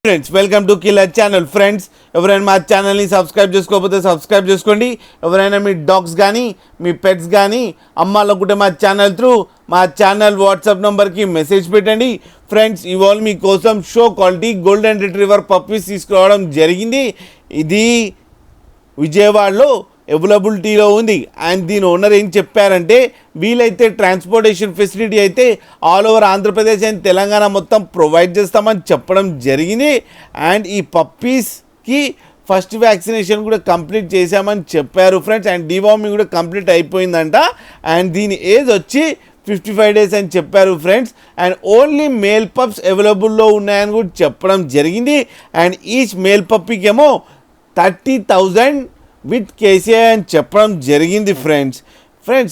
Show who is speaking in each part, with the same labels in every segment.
Speaker 1: Friends welcome to killer channel. Friends ఎవరైనా మా ఛానల్ని సబ్స్క్రైబ్ చేసుకోకపోతే సబ్స్క్రైబ్ చేసుకోండి. ఎవరైనా మీ డాగ్స్ కానీ మీ పెట్స్ కానీ అమ్మాలనుకుంటే మా ఛానల్ త్రూ మా ఛానల్ వాట్సాప్ నెంబర్కి మెసేజ్ పెట్టండి. ఫ్రెండ్స్ ఇవాళ మీకోసం show quality golden retriever puppies తీసుకురావడం జరిగింది. ఇది విజయవాడలో అవైలబిలిటీలో ఉంది. అండ్ దీని ఓనర్ ఏం చెప్పారంటే వీలైతే ట్రాన్స్పోర్టేషన్ ఫెసిలిటీ అయితే all over Andhra Pradesh and Telangana మొత్తం ప్రొవైడ్ చేస్తామని చెప్పడం జరిగింది. అండ్ ఈ పప్పీస్కి ఫస్ట్ వ్యాక్సినేషన్ కూడా కంప్లీట్ చేశామని చెప్పారు ఫ్రెండ్స్. అండ్ డివార్మింగ్ కూడా కంప్లీట్ అయిపోయిందంట. అండ్ దీని ఏజ్ వచ్చి 55 days అని చెప్పారు friends. And only male pups అవైలబుల్లో ఉన్నాయని కూడా చెప్పడం జరిగింది. అండ్ ఈచ్ మేల్ పప్పీకేమో 30,000 విత్ కేసీఐ అని చెప్పడం జరిగింది ఫ్రెండ్స్.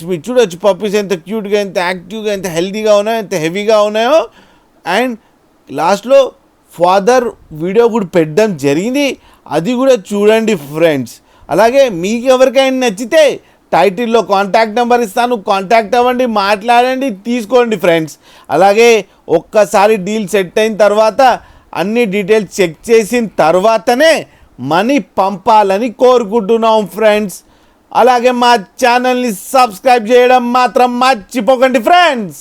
Speaker 1: మీరు చూడొచ్చు పప్పీస్ ఎంత క్యూట్గా, ఎంత యాక్టివ్గా, ఎంత హెల్తీగా ఉన్నాయో, ఎంత హెవీగా ఉన్నాయో. అండ్ లాస్ట్లో ఫాదర్ వీడియో కూడా పెట్టడం జరిగింది, అది కూడా చూడండి ఫ్రెండ్స్. అలాగే మీకు ఎవరికైనా నచ్చితే టైటిల్లో కాంటాక్ట్ నెంబర్ ఇస్తాను, కాంటాక్ట్ అవ్వండి, మాట్లాడండి, తీసుకోండి ఫ్రెండ్స్. అలాగే ఒక్కసారి డీల్ సెట్ అయిన తర్వాత అన్ని డీటెయిల్స్ చెక్ చేసిన తర్వాతనే మనీ పంపాలని కోరుకుంటున్నాం ఫ్రెండ్స్. అలాగే మా ఛానల్ని సబ్స్క్రైబ్ చేయడం మాత్రం మర్చిపోకండి ఫ్రెండ్స్.